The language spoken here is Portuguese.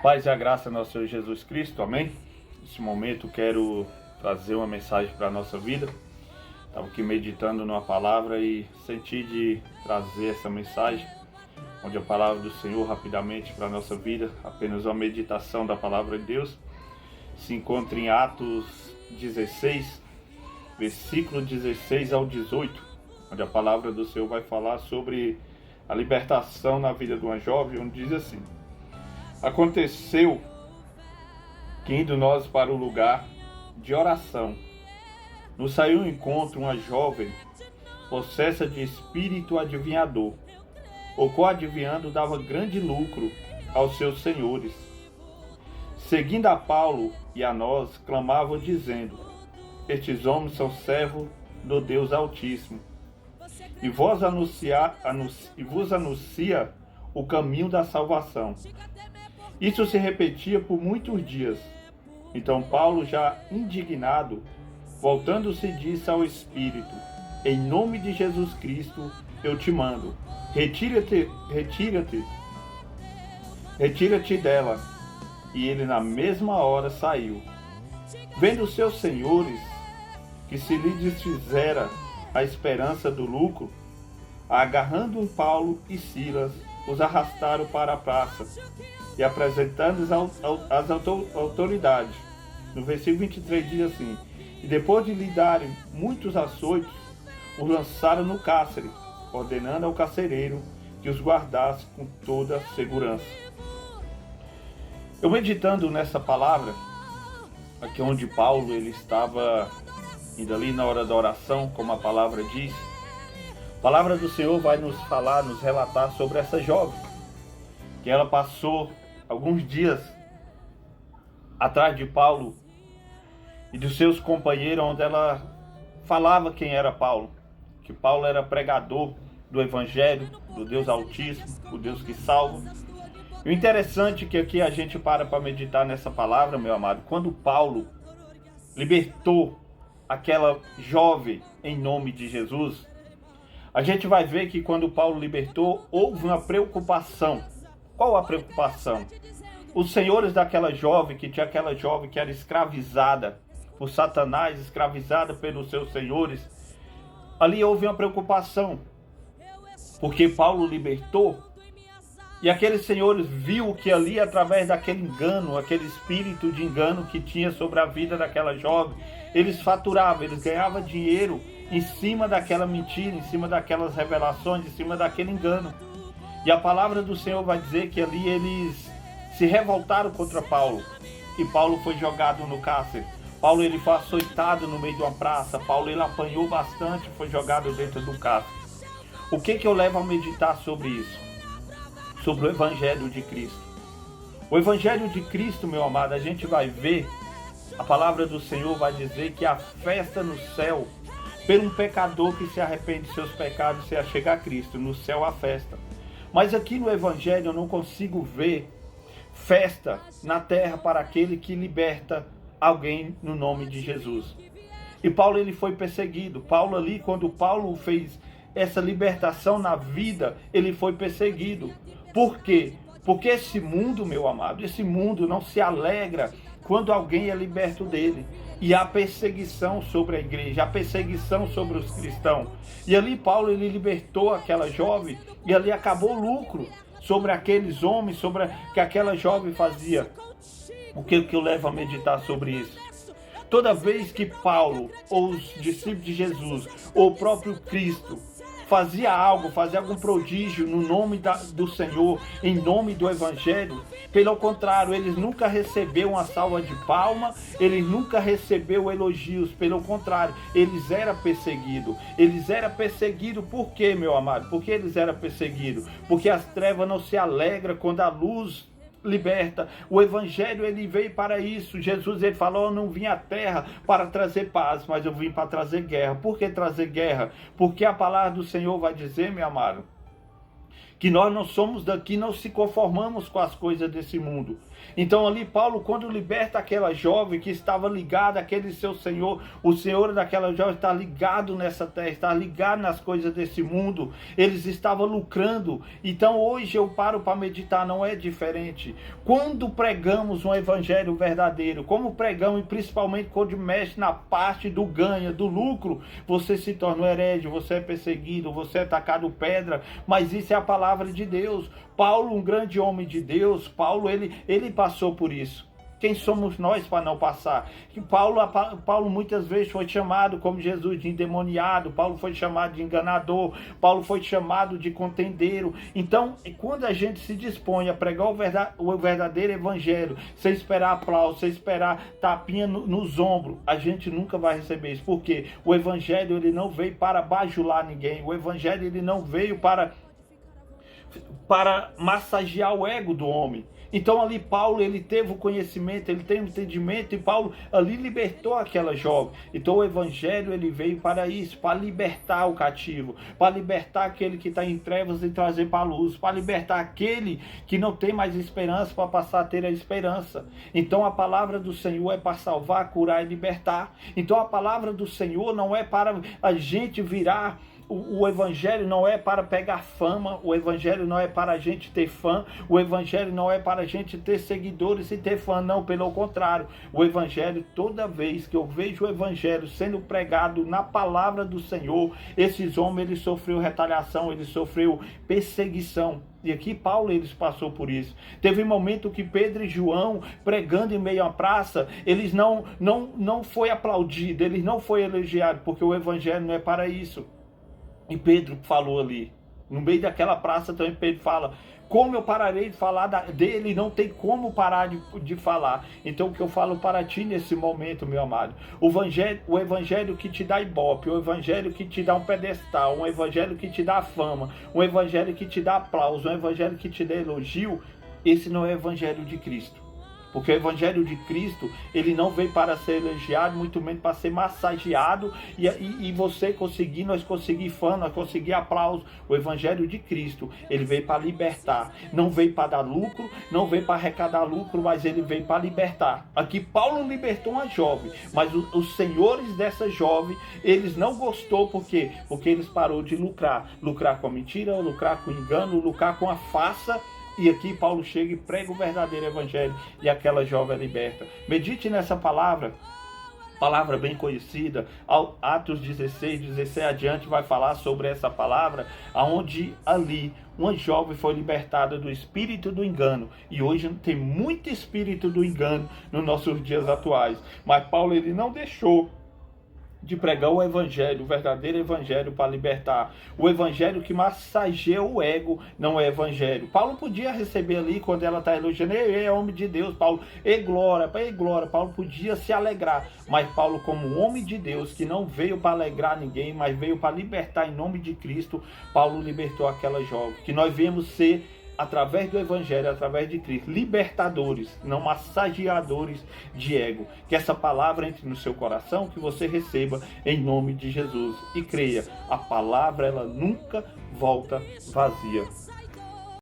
Paz e a graça do nosso Senhor Jesus Cristo, amém? Nesse momento quero trazer uma mensagem para a nossa vida. Estava aqui meditando numa palavra e senti de trazer essa mensagem, onde a palavra do Senhor rapidamente para a nossa vida, apenas uma meditação da palavra de Deus, se encontra em Atos 16, versículo 16 ao 18, onde a palavra do Senhor vai falar sobre a libertação na vida de uma jovem, onde diz assim: aconteceu que, indo nós para o lugar de oração, nos saiu ao encontro uma jovem possessa de espírito adivinhador, o qual adivinhando dava grande lucro aos seus senhores. Seguindo a Paulo e a nós, clamavam dizendo: estes homens são servos do Deus Altíssimo, e vos anuncia o caminho da salvação. Isso se repetia por muitos dias. Então Paulo, já indignado, voltando-se, disse ao Espírito: em nome de Jesus Cristo eu te mando, retira-te dela. E ele na mesma hora saiu. Vendo os seus senhores que se lhe desfizera a esperança do lucro, agarrando um Paulo e Silas, os arrastaram para a praça e apresentando-os às autoridades. No versículo 23 diz assim: e depois de lhe darem muitos açoites, os lançaram no cárcere, ordenando ao carcereiro que os guardasse com toda a segurança. Eu meditando nessa palavra, aqui onde Paulo ele estava indo ali na hora da oração, como a palavra diz, a palavra do Senhor vai nos falar, nos relatar sobre essa jovem, que ela passou alguns dias atrás de Paulo e dos seus companheiros, onde ela falava quem era Paulo, que Paulo era pregador do Evangelho, do Deus Altíssimo, o Deus que salva. E o interessante é que aqui a gente para meditar nessa palavra, meu amado, quando Paulo libertou aquela jovem em nome de Jesus, a gente vai ver que quando Paulo libertou, houve uma preocupação. Qual a preocupação? Os senhores daquela jovem, que tinha aquela jovem que era escravizada por Satanás, escravizada pelos seus senhores, ali houve uma preocupação, porque Paulo libertou, e aqueles senhores viu que ali, através daquele engano, aquele espírito de engano que tinha sobre a vida daquela jovem, eles faturavam, eles ganhavam dinheiro em cima daquela mentira, em cima daquelas revelações, em cima daquele engano. E a palavra do Senhor vai dizer que ali eles se revoltaram contra Paulo, e Paulo foi jogado no cárcere. Paulo ele foi açoitado no meio de uma praça. Paulo ele apanhou bastante, foi jogado dentro do cárcere. O que eu levo a meditar sobre isso? Sobre o Evangelho de Cristo. O Evangelho de Cristo, meu amado, a gente vai ver, a palavra do Senhor vai dizer que a festa no céu, pelo um pecador que se arrepende de seus pecados, se achega a Cristo, no céu há festa. Mas aqui no Evangelho eu não consigo ver festa na terra para aquele que liberta alguém no nome de Jesus. E Paulo ele foi perseguido. Paulo ali, quando Paulo fez essa libertação na vida, ele foi perseguido. Por quê? Porque esse mundo, meu amado, esse mundo não se alegra quando alguém é liberto dele. E há perseguição sobre a igreja, há perseguição sobre os cristãos. E ali Paulo ele libertou aquela jovem, e ali acabou o lucro sobre aqueles homens, sobre o que aquela jovem fazia. O que eu levo a meditar sobre isso? Toda vez que Paulo, ou os discípulos de Jesus, ou o próprio Cristo, fazia algo, fazia algum prodígio no nome do Senhor, em nome do Evangelho, pelo contrário, eles nunca receberam uma salva de palma, eles nunca receberam elogios, pelo contrário, eles eram perseguidos. Eles eram perseguidos por quê, meu amado? Por que eles eram perseguidos? Porque as trevas não se alegram quando a luz liberta. O Evangelho ele veio para isso. Jesus ele falou: eu não vim à terra para trazer paz, mas eu vim para trazer guerra. Por que trazer guerra? Porque a palavra do Senhor vai dizer, meu amado, que nós não somos daqui, não se conformamos com as coisas desse mundo. Então ali Paulo, quando liberta aquela jovem que estava ligada àquele seu senhor, o senhor daquela jovem está ligado nessa terra, está ligado nas coisas desse mundo, eles estavam lucrando. Então hoje eu paro para meditar, não é diferente. Quando pregamos um evangelho verdadeiro, como pregamos, e principalmente quando mexe na parte do ganho, do lucro, você se torna um herege, você é perseguido, você é tacado pedra, mas isso é a palavra de Deus. Paulo, um grande homem de Deus, Paulo, ele passou por isso. Quem somos nós para não passar? Paulo muitas vezes foi chamado, como Jesus, de endemoniado. Paulo foi chamado de enganador. Paulo foi chamado de contendeiro. Então, quando a gente se dispõe a pregar o verdadeiro evangelho, sem esperar aplauso, sem esperar tapinha nos ombros, a gente nunca vai receber isso. Porque o evangelho, ele não veio para bajular ninguém. O evangelho, ele não veio para massagear o ego do homem. Então ali Paulo, ele teve o conhecimento, ele tem o entendimento, e Paulo ali libertou aquela jovem. Então o evangelho, ele veio para isso, para libertar o cativo, para libertar aquele que está em trevas e trazer para a luz, para libertar aquele que não tem mais esperança, para passar a ter a esperança. Então a palavra do Senhor é para salvar, curar e libertar. Então a palavra do Senhor não é para a gente virar. O evangelho não é para pegar fama, o evangelho não é para a gente ter fã, o evangelho não é para a gente ter seguidores e ter fã, não, pelo contrário. O evangelho, toda vez que eu vejo o evangelho sendo pregado na palavra do Senhor, esses homens, eles sofreram retaliação, eles sofreram perseguição. E aqui Paulo, eles passou por isso. Teve um momento que Pedro e João, pregando em meio à praça, eles não foi aplaudido, eles não foi elogiado, porque o evangelho não é para isso. E Pedro falou ali, no meio daquela praça também Pedro fala, como eu pararei de falar dele? Não tem como parar de falar. Então o que eu falo para ti nesse momento, meu amado, o evangelho que te dá ibope, o evangelho que te dá um pedestal, um evangelho que te dá fama, um evangelho que te dá aplauso, um evangelho que te dá elogio, esse não é o evangelho de Cristo. Porque o evangelho de Cristo, ele não veio para ser elogiado, muito menos para ser massageado e você conseguir, nós conseguir fã, nós conseguir aplauso. O evangelho de Cristo, ele veio para libertar. Não veio para dar lucro, não veio para arrecadar lucro, mas ele veio para libertar. Aqui Paulo libertou uma jovem, mas os senhores dessa jovem, eles não gostou, por quê? Porque eles parou de lucrar. Lucrar com a mentira, lucrar com o engano, lucrar com a farsa. E aqui Paulo chega e prega o verdadeiro evangelho e aquela jovem é liberta. Medite nessa palavra bem conhecida. Atos 16 adiante vai falar sobre essa palavra, aonde ali uma jovem foi libertada do espírito do engano. E hoje tem muito espírito do engano nos nossos dias atuais. Mas Paulo, ele não deixou de pregar o evangelho, o verdadeiro evangelho para libertar. O evangelho que massageia o ego não é evangelho. Paulo podia receber ali, quando ela está elogiando, ele é homem de Deus, Paulo, ei glória, Paulo podia se alegrar. Mas Paulo, como homem de Deus, que não veio para alegrar ninguém, mas veio para libertar em nome de Cristo, Paulo libertou aquela jovem. Que nós viemos ser, através do evangelho, através de Cristo, libertadores, não massageadores de ego. Que essa palavra entre no seu coração, que você receba em nome de Jesus. E creia, a palavra, ela nunca volta vazia.